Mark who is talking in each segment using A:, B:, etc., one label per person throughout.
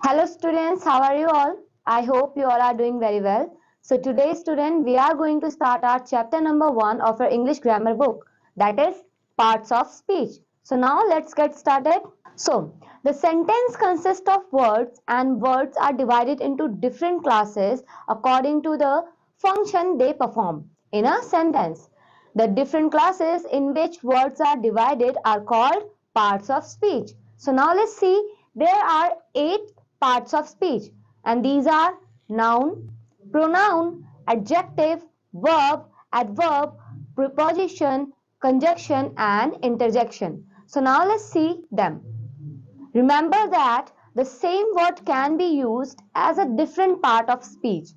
A: Hello students, how are you all? I hope you all are doing very well. So today student, we are going to start our chapter number 1 of our English grammar book, that is parts of speech. So now let's get started. So the sentence consists of words and words are divided into different classes according to the function they perform in a sentence. The different classes in which words are divided are called parts of speech. So now let's see, there are 8 parts of speech and these are noun, pronoun, adjective, verb, adverb, preposition, conjunction and interjection. So now let's see them. Remember that the same word can be used as a different part of speech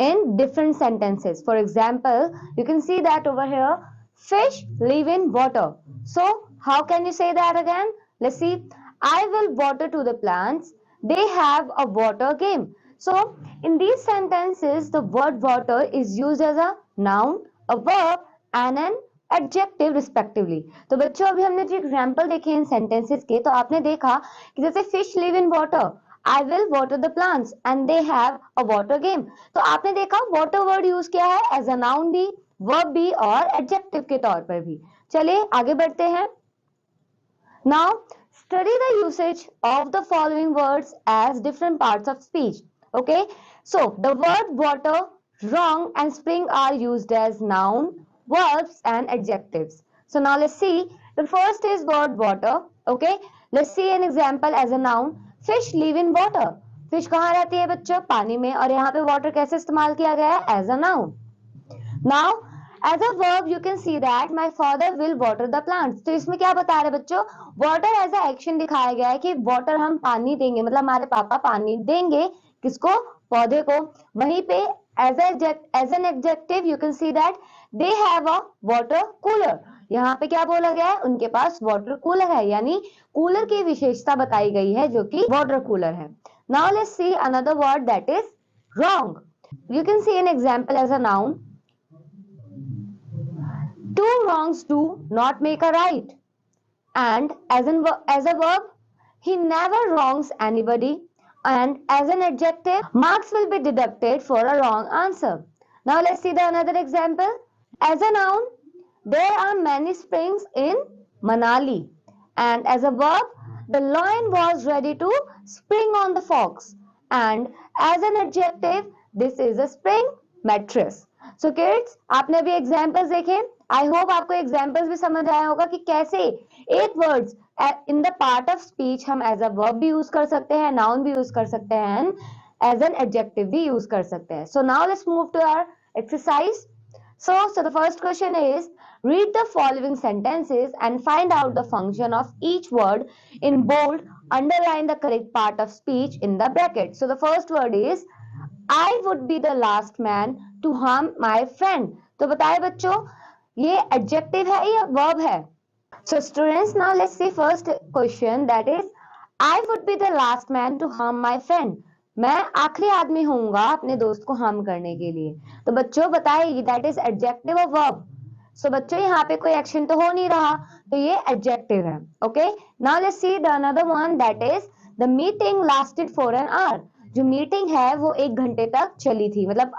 A: in different sentences. For example, you can see that over here, fish live in water. So how can you say that again? Let's see. I will water to the plants. They have a water game. So in these sentences, the word water is used as a noun, a verb and an adjective respectively. तो बच्चों अभी हमने जो example देखे इन sentences के, तो आपने देखा कि जैसे fish live in water, I will water the plants and they have a water game. तो आपने देखा वाटर वर्ड यूज किया है एज अ नाउन भी, वर्ब भी और एडजेक्टिव के तौर पर भी। चलिए आगे बढ़ते हैं। Now study the usage of the following words as different parts of speech. Okay, so the word water, wrong and spring are used as noun, verbs and adjectives. So now let's see. The first is word water. Okay, let's see an example as a noun. Fish live in water. Fish कहाँ रहती है बच्चों? पानी में। और यहाँ पे water कैसे इस्तेमाल किया गया है? As a noun. Now as a verb you can see that my father will water the plants. तो इसमें क्या बता रहे बच्चों? Water as a action दिखाया गया है कि water हम पानी देंगे, मतलब हमारे पापा पानी देंगे किसको? पौधे को। वहीं पे as an adjective you can see that they have a water cooler. यहाँ पे क्या बोला गया है? उनके पास वाटर कूलर है, यानी कूलर की विशेषता बताई गई है जो कि वाटर कूलर है। Now let's see another word that is wrong. You can see an example as a noun. Two wrongs do not make a right. And as a verb, he never wrongs anybody. And as an adjective, marks will be deducted for a wrong answer. Now let's see the another example. As a noun, there are many springs in Manali. And as a verb, the lion was ready to spring on the fox. And as an adjective, this is a spring mattress. So kids, आपने भी examples देखे। I hope आपको examples भी समझ आया होगा कि कैसे एक words in the part of speech हम एज अ वर्ब भी यूज कर सकते हैं, नाउन भी यूज कर सकते हैं एंड एज एन एडजेक्टिव भी यूज कर सकते हैं। So now let's move to our exercise. So the first question is, read the following sentences and find out the function of each word in bold, underline the correct part of speech in the bracket. So the first word is, I would be the last man to harm my friend. तो बताए बच्चों, ये adjective है या verb है? So students, now let's see first question, that is I would be the last man to harm my friend. मैं आखिरी आदमी होऊंगा अपने दोस्त को हार्म करने के लिए। तो बच्चों बताइए दैट इज एडजेक्टिव और वर्ब। सो बच्चों यहाँ पे कोई एक्शन तो हो नहीं रहा, तो ये एडजेक्टिव है। Okay, now let's see the another one, that is the meeting lasted for an hour. जो मीटिंग है वो 1 घंटे तक चली थी, मतलब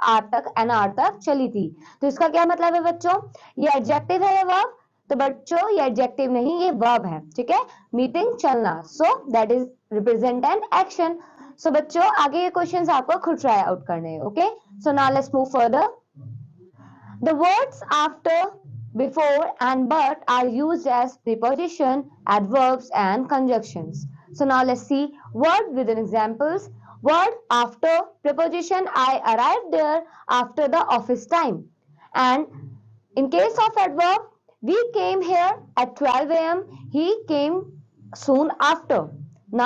A: एन आवर तक चली थी। तो इसका क्या मतलब है बच्चों? ये एडजेक्टिव है या वर्ब? तो बच्चों ये एडजेक्टिव नहीं, ये वर्ब है। ठीक है, मीटिंग चलना, so that is represent an action. So बच्चों आगे ये क्वेश्चंस आपको खुद ट्राई आउट करने हैं। Okay, so now let's move further. The words after, before and but are used as preposition, adverbs and conjunctions. So now let's see word with an examples. Word after, preposition I arrived there after the office time. And in case of adverb, we came here at 12 a.m. He came soon after.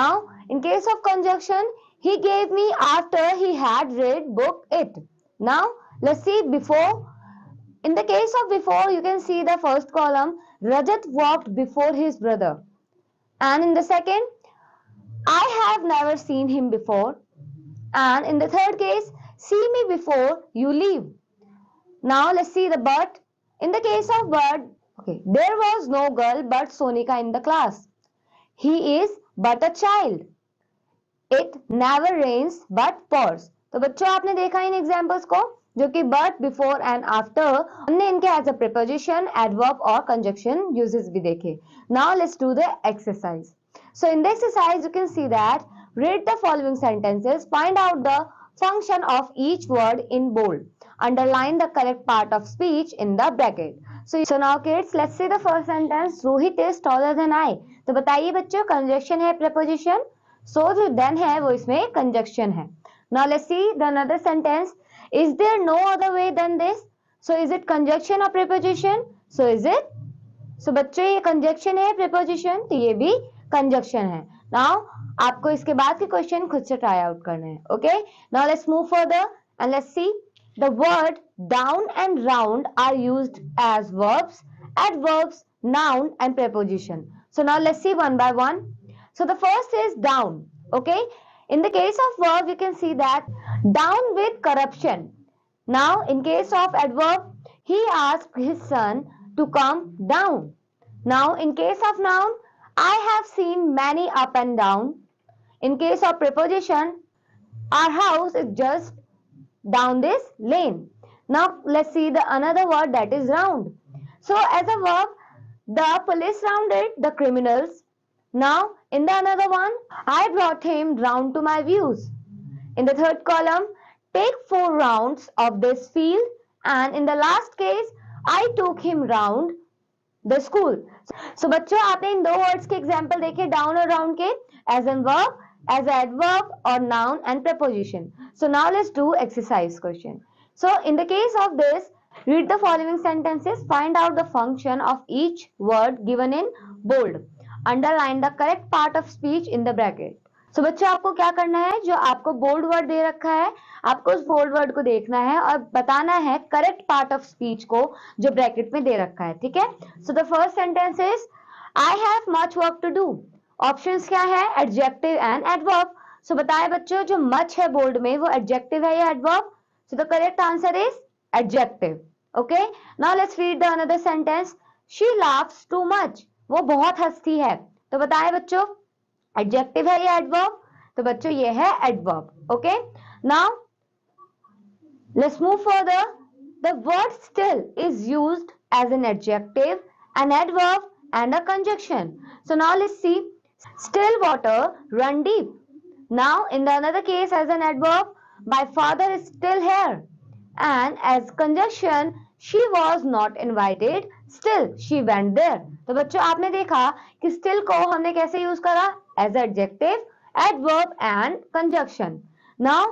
A: Now in case of conjunction, he gave me after he had read book it. Now let's see before. In the case of before, you can see the first column, Rajat walked before his brother. And in the second, I have never seen him before. And in the third case, see me before you leave. Now let's see the but. In the case of but, okay, there was no girl but Sonika in the class. He is but a child. It never rains but pours. तो बच्चों आपने देखा इन examples को, जो कि but, before and after हमने इनके as a preposition, adverb और कंजक्शन यूजेस भी देखे. Now let's do the exercise. So in the exercise you can see that read the following sentences, find out the function of each word in bold, underline the correct part of speech in the bracket. So now kids, let's see the first sentence. Rohit is taller than I. तो बताइए बच्चों, conjunction है preposition, so जो then है वो इसमें conjunction है. Now let's see the another sentence. Is there no other way than this? So is it conjunction or preposition? So is it? So बच्चों ये कंजक्शन है preposition, तो ये भी कंजक्शन है. Now आपको इसके बाद के क्वेश्चन खुद से ट्राई आउट करने हैं. Okay? Now let's move further and let's see. The word down and round are used as verbs, adverbs, noun and preposition. So now let's see one by one. So the first is down. Okay? In the case of verb, you can see that down with corruption. Now, in case of adverb, he asked his son to come down. Now, in case of noun, I have seen many up and down. In case of preposition, our house is just down this lane. Now, let's see the another word, that is round. So, as a verb, the police rounded the criminals. Now, in the another one, I brought him round to my views. In the third column, take 4 rounds of this field, and in the last case, I took him round the school. So बच्चों आपने इन दो words के example देखे down और round के, as a verb, as an adverb or noun and preposition. So now let's do exercise question. So in the case of this, read the following sentences, find out the function of each word given in bold. Underline the correct part of speech in the bracket. So बच्चों आपको क्या करना है, जो आपको bold word दे रखा है, आपको उस बोल्ड वर्ड को देखना है और बताना है करेक्ट पार्ट ऑफ स्पीच को जो ब्रैकेट में दे रखा है. ठीक है. So the first sentence is I have much work to do. Options क्या है, एडजेक्टिव एंड एडवर्ब. सो बताए बच्चों, जो मच है बोल्ड में वो एडजेक्टिव है या adverb. So the correct answer is adjective. Okay. Now let's read the another sentence. She laughs too much. वो बहुत हंसती है. तो बताए बच्चों, एडजेक्टिव है या एडवर्ब. तो बच्चों ये है adverb. Okay. Now let's move further. The word still is used as an adjective, an adverb and a conjunction. So now let's see. Still water run deep. Now in the another case as an adverb, my father is still here, and as conjunction, she was not invited, still she went there. तो बच्चों आपने देखा कि still को हमने कैसे use करा, as adjective, adverb and conjunction. Now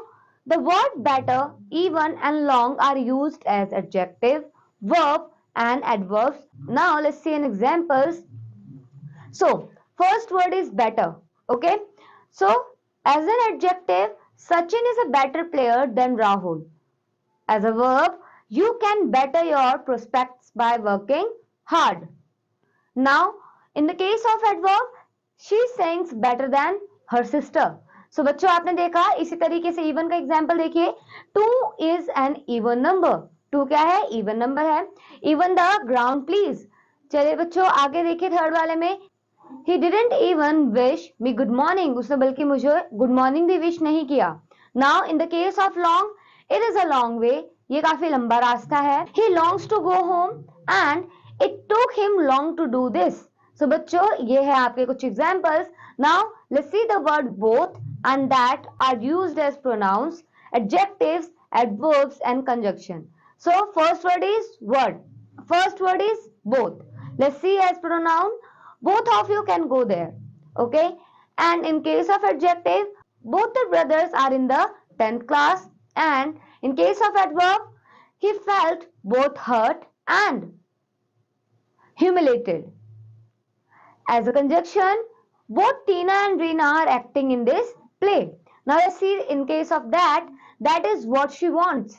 A: the word better, even and long are used as adjective, verb and adverbs. Now let's see an examples. So first word is better. Okay. So as an adjective, Sachin is a better player than Rahul. As a verb, you can better your prospects by working hard. Now in the case of adverb, she sings better than her sister. So बच्चों आपने देखा, इसी तरीके से even का example देखिए. 2 is an even number. 2 क्या है, इवन नंबर है. Even the ground please. चलिए बच्चों आगे देखिए थर्ड वाले में. He didn't even wish me good morning. उसने बल्कि मुझे गुड मॉर्निंग भी विश नहीं किया. Now in the case of long, it is a long way. ये काफी लंबा रास्ता है. He longs to go home and it took him long to do this. So बच्चों ये है आपके कुछ examples. Now let's see the word both and that are used as pronouns, adjectives, adverbs and conjunction. So first word is word. First word is both. Let's see as pronoun. Both of you can go there. Okay. And in case of adjective, both the brothers are in the 10th class. And in case of adverb, he felt both hurt and humiliated. As a conjunction, both Tina and Reena are acting in this play. Now let's see in case of that is what she wants.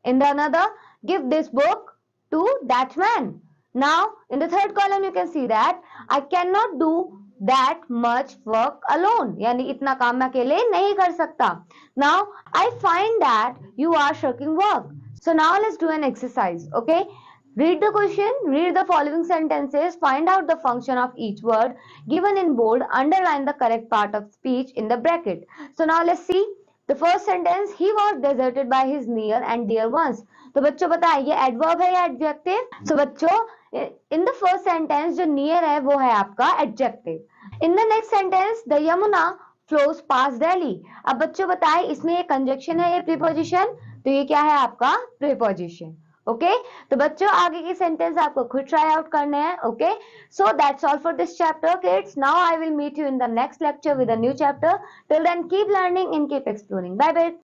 A: In the another, give this book to that man. Now in the third column you can see that I cannot do that much work alone. यानी इतना काम मैं अकेले नहीं कर सकता. Now I find that you are shirking work. So now let's do an exercise. Okay. Read the question, read the following sentences, find out the function of each word given in bold, underline the correct part of speech in the bracket. So now let's see the first sentence, he was deserted by his near and dear ones. तो बच्चों बताएं ये adverb है या adjective? So बच्चों in the first sentence जो near है वो है आपका adjective. In the next sentence the Yamuna flows past Delhi. अब बच्चों बताएं इसमें ये conjunction है ये preposition? तो ये क्या है आपका preposition. ओके तो बच्चों आगे के सेंटेंस आपको खुद ट्राई आउट करने हैं okay so that's all for this chapter kids now I will meet you in the next lecture with a new chapter till then keep learning and keep exploring bye bye